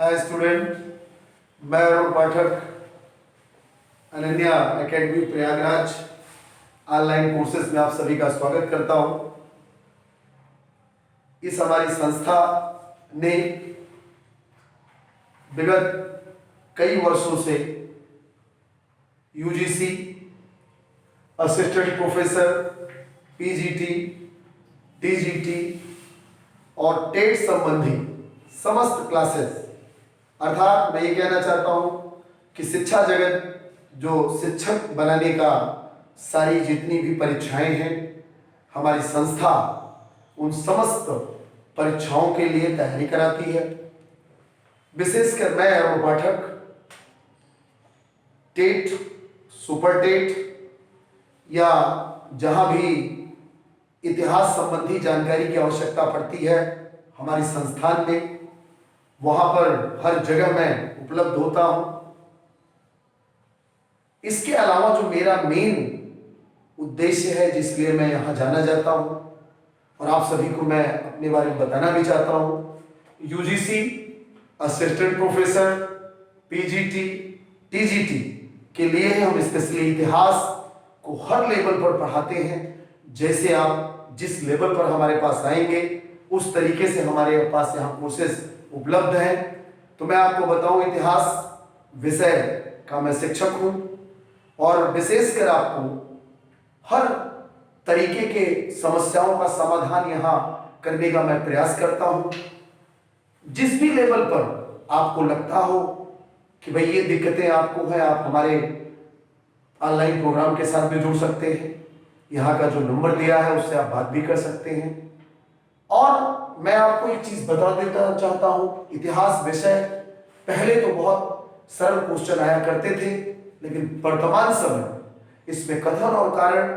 हाय student, मैं Arun Pathak Ananya Academy Prayagraj online courses में आप सभी का स्वागत करता हूं। इस हमारी संस्था ने विगत कई वर्षों से UGC, assistant professor, PGT, TGT और टेट संबंधी समस्त क्लासेस, अर्थात मैं ये कहना चाहता हूं कि शिक्षा जगत जो शिक्षक बनाने का सारी जितनी भी परीक्षाएं हैं, हमारी संस्था उन समस्त परीक्षाओं के लिए तैयारी कराती है। विशेषकर मैं अरुण पाठक टेट, सुपर टेट या जहां भी इतिहास संबंधी जानकारी की आवश्यकता पड़ती है हमारी संस्थान में, वहां पर हर जगह मैं उपलब्ध होता हूं। इसके अलावा जो मेरा मेन उद्देश्य है जिसलिए मैं यहां जाना चाहता हूं और आप सभी को मैं अपने बारे में बताना भी चाहता हूं, UGC, assistant professor, PGT, TGT के लिए हम स्पेशली इतिहास को हर लेवल पर पढ़ाते हैं। जैसे आप जिस लेवल पर हमारे पास आएंगे उस तरीके से हमारे पास यहाँ कोर्सेज उपलब्ध हैं। तो मैं आपको बताऊं, इतिहास विषय का मैं शिक्षक हूं और विशेषकर आपको हर तरीके के समस्याओं का समाधान यहाँ करने का मैं प्रयास करता हूं। जिस भी लेवल पर आपको लगता हो कि भाई ये दिक्कतें आपको है, आप हमारे ऑनलाइन प्रोग्राम के साथ भी जुड़ सकते हैं। यहाँ का जो नंबर दिया है उससे आप बात भी कर सकते हैं। और मैं आपको एक चीज बता देना चाहता हूं, इतिहास विषय पहले तो बहुत सरल क्वेश्चन आया करते थे, लेकिन वर्तमान समय इसमें कथन और कारण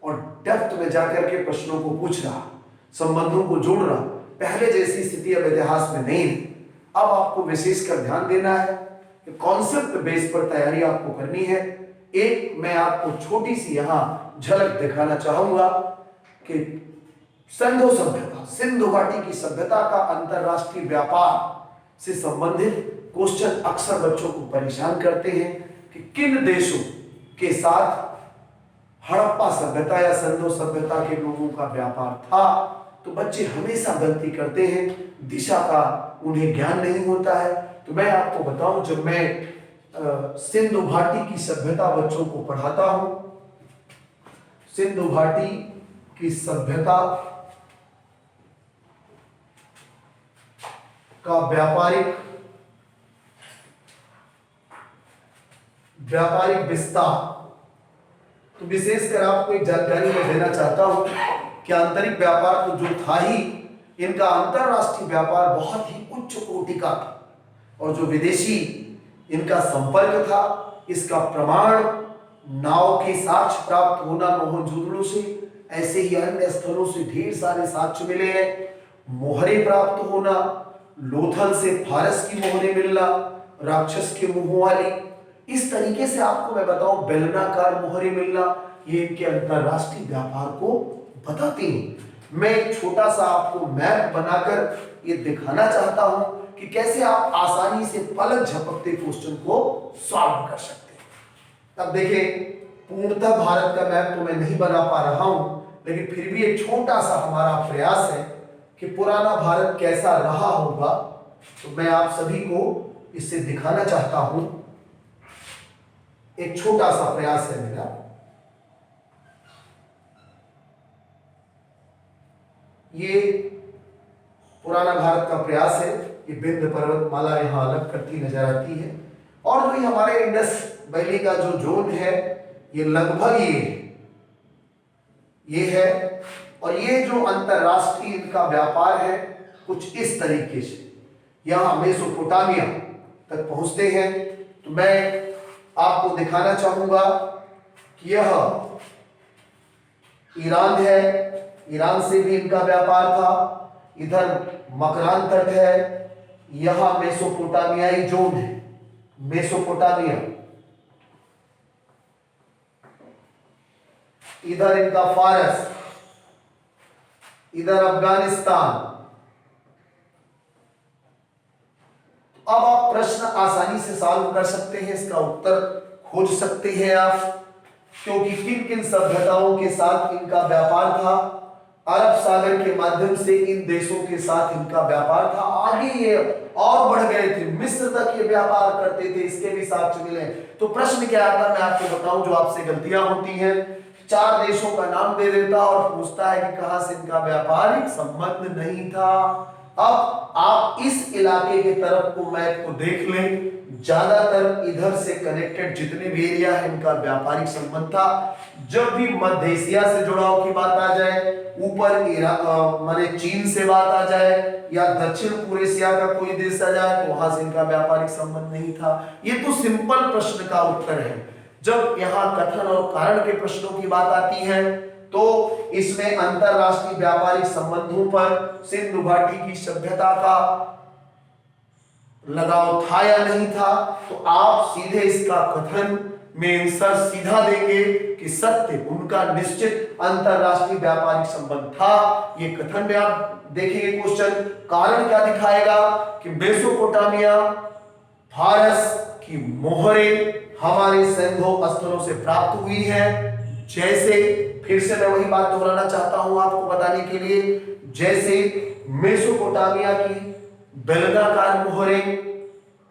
और डेप्थ में जाकर के प्रश्नों को पूछना, संबंधों को जोड़ना पहले जैसी स्थिति अब इतिहास में नहीं है। अब आपको विशेषकर ध्यान देना है कि कॉन्सेप्ट बेस पर तैयारी आपको करनी है। एक मैं आपको छोटी सी यहां झलक दिखाना चाहूंगा कि सिंधु सभ्यता, सिंधु घाटी की सभ्यता का अंतरराष्ट्रीय व्यापार से संबंधित क्वेश्चन अक्सर बच्चों को परेशान करते हैं कि किन देशों के साथ हड़प्पा सभ्यता या सिंधु सभ्यता के लोगों का व्यापार था। तो बच्चे हमेशा गलती करते हैं, दिशा का उन्हें ज्ञान नहीं होता है। तो मैं आपको बताऊं, जब मैं सिंधु घाटी की सभ्यता बच्चों को पढ़ाता हूं, सिंधु घाटी की सभ्यता का व्यापारिक विस्तार, तो विशेषकर आपको एक जानकारी मैं देना चाहता हूं कि आंतरिक व्यापार तो जो था ही, इनका अंतरराष्ट्रीय व्यापार बहुत ही उच्च कोटि का था और जो विदेशी इनका संपर्क था, इसका प्रमाण नाव के साक्ष्य प्राप्त होना मोहनजोदड़ो से, ऐसे ही अन्य स्थलों से ढेर सारे साक्ष्य मिले हैं। मोहरे प्राप्त होना, लोथल से फारस की मोहरे मिलना, राक्षस के मुंह वाली, इस तरीके से आपको मैं बताऊं बेलनाकार मोहरे मिलना, ये इनके अंतरराष्ट्रीय व्यापार को बताती हैं। मैं एक छोटा सा आपको मैप बनाकर ये दिखाना चाहता हूं कि कैसे आप आसानी से पलक झपकते क्वेश्चन को सॉल्व कर सकते हैं। अब देखें, पूर्णतः भारत का मैप तो मैं नहीं बना पा रहा हूं, लेकिन फिर भी एक छोटा सा हमारा प्रयास है कि पुराना भारत कैसा रहा होगा। तो मैं आप सभी को इससे दिखाना चाहता हूं, एक छोटा सा प्रयास है मेरा। ये पुराना भारत का प्रयास है। ये विंध्य पर्वतमाला यहां अलग करती नजर आती है और जो ये हमारे इंडस वैली का जो जोन है, ये लगभग ये है। और ये जो अंतरराष्ट्रीय इनका व्यापार है कुछ इस तरीके से, यहां मेसोपोटामिया तक पहुंचते हैं। तो मैं आपको दिखाना चाहूंगा कि यह ईरान है, ईरान से भी इनका व्यापार था। इधर मकरान तट है, यहां मेसोपोटामियाई जोन है, मेसोपोटामिया। इधर इनका फारस, इधर अफगानिस्तान, अब आप प्रश्न आसानी से सॉल्व कर सकते हैं, इसका उत्तर खोज सकते हैं आप, क्योंकि किन किन सभ्यताओं के साथ इनका व्यापार था। अरब सागर के माध्यम से इन देशों के साथ इनका व्यापार था, आगे ये और बढ़ गए थे, मिस्र तक ये व्यापार करते थे, इसके भी साक्ष्य मिले। तो प्रश्न क्या आता है, मैं आपको बताऊं जो आपसे गलतियां होती हैं। 4 देशों का नाम दे देता और पूछता है कि कहां से इनका व्यापारिक संबंध नहीं था। अब आप इस इलाके के तरफ को मैप को देख लें, ज्यादातर इधर से कनेक्टेड जितने भी एरिया है इनका व्यापारिक संबंध था। जब भी मध्य एशिया से जुड़ाव की बात आ जाए, ऊपर माने चीन से बात आ जाए, या दक्षिण पूर्व एशिया का कोई देश आ जाए, तो वहां से इनका व्यापारिक संबंध नहीं था। ये तो सिंपल प्रश्न का उत्तर है। जब यहाँ कथन और कारण के प्रश्नों की बात आती है, तो इसमें अंतरराष्ट्रीय व्यापारिक संबंधों पर सिंधु घाटी की सभ्यता का लगाव था या नहीं था, तो आप सीधे इसका कथन में आंसर सीधा देंगे कि सत्य, उनका निश्चित अंतरराष्ट्रीय व्यापारिक संबंध था। ये कथन में आप देखेंगे क्वेश्चन, कारण क्या दिखाएगा कि मेसोपोटामिया फारस की मोहरें हमारे सिंधु स्थलों से प्राप्त हुई है। जैसे, फिर से मैं वही बात दोहराना चाहता हूं आपको बताने के लिए, जैसे मेसोपोटामिया की बेलनाकार मोहरें,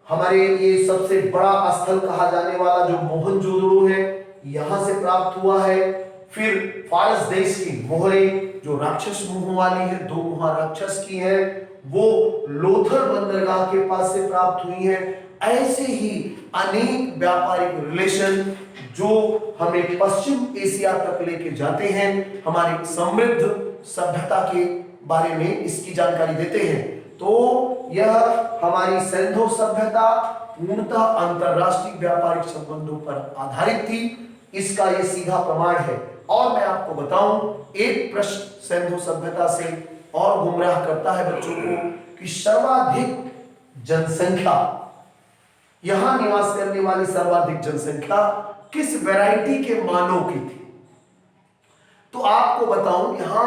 हमारे ये सबसे बड़ा स्थल कहा जाने वाला जो मोहनजोदड़ो है, यहां से प्राप्त हुआ है। फिर फारस देश की मोहरें जो राक्षस मुंह वाली है, 2 मुहा राक्षस की है, वो लोथल बंदरगाह के पास से प्राप्त हुई है। ऐसे ही अनेक व्यापारिक रिलेशन जो हमें पश्चिम एशिया तक लेके जाते हैं, हमारी समृद्ध सभ्यता के बारे में इसकी जानकारी देते हैं। तो यह हमारी सिंधु सभ्यता पूर्णतः अंतरराष्ट्रीय व्यापारिक संबंधों पर आधारित थी, इसका यह सीधा प्रमाण है। और मैं आपको बताऊं, एक प्रश्न सिंधु सभ्यता से और गुमराह करता है बच्चों को कि सर्वाधिक जनसंख्या, यहां निवास करने वाली सर्वाधिक जनसंख्या किस वैरायटी के मानव की थी। तो आपको बताऊं, यहां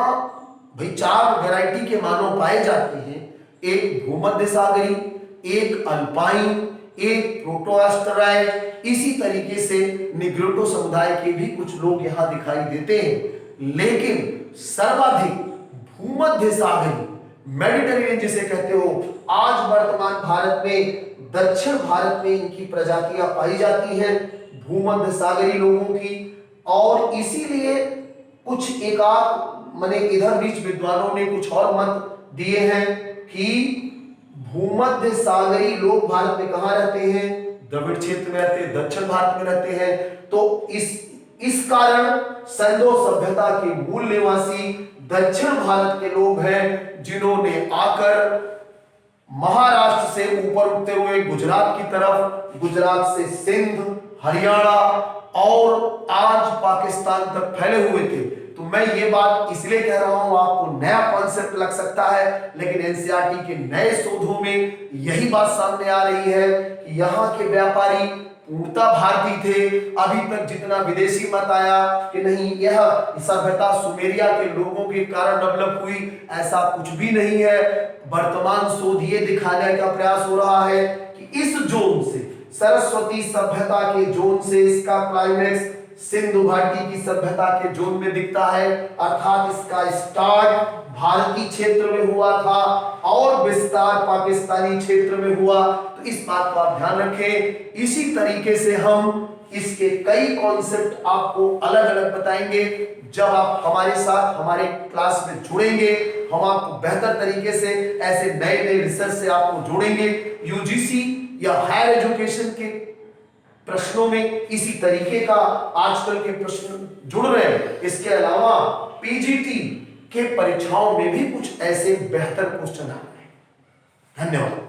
भाई 4 वैरायटी के मानव पाए जाते हैं, एक भूमध्य सागरी, एक अल्पाइन, एक प्रोटोअस्ट्राइड, इसी तरीके से निग्रोटो समुदाय के भी कुछ लोग यहां दिखाई देते हैं। लेकिन सर्वाधिक भूमध्य सागरी, मेडिटेरेनियन जिसे कहते हो, आज वर्तमान भारत में, दक्षिण भारत में इनकी प्रजातियां पाई जाती हैं, भूमध्य सागरी लोगों की। और इसीलिए कुछ एकाध माने इधर बीच विद्वानों ने कुछ और मत दिए हैं कि भूमध्य सागरी लोग भारत में कहां रहते हैं, द्रविड़ क्षेत्र में रहते हैं, दक्षिण भारत में रहते हैं। तो इस कारण सिंधु सभ्यता के मूल निवासी दक्षिण भारत के लोग हैं, जिन्होंने आकर महाराष्ट्र से ऊपर उठते हुए गुजरात की तरफ, गुजरात से सिंध, हरियाणा और आज पाकिस्तान तक फैले हुए थे। तो मैं ये बात इसलिए कह रहा हूं, आपको नया कॉन्सेप्ट लग सकता है, लेकिन एनसीईआरटी के नए शोधों में यही बात सामने आ रही है कि यहाँ के व्यापारी पूर्णतः भारतीय थे। अभी तक जितना विदेशी मत आया कि नहीं यह सभ्यता सुमेरिया के लोगों के कारण डेवलप हुई, ऐसा कुछ भी नहीं है। वर्तमान शोध ये दिखाने का प्रयास हो रहा है कि इस जोन से, सरस्वती सभ्यता के जोन से, इसका क्लाइमेक्स सिंधु घाटी की सभ्यता के जोन में दिखता है, अर्थात इसका स्टार्ट भारतीय क्षेत्र में हुआ था और विस्तार पाकिस्तानी क्षेत्र में हुआ। तो इस बात का आप ध्यान रखें। इसी तरीके से हम इसके कई कॉन्सेप्ट आपको अलग अलग बताएंगे। जब आप हमारे साथ हमारे क्लास में जुड़ेंगे, हम आपको बेहतर तरीके से ऐसे नए नए रिसर्च से आपको जोड़ेंगे। यूजीसी या हायर एजुकेशन के प्रश्नों में इसी तरीके का आजकल के प्रश्न जुड़ रहे हैं। इसके अलावा पीजीटी के परीक्षाओं में भी कुछ ऐसे बेहतर क्वेश्चन आ रहे हैं। धन्यवाद।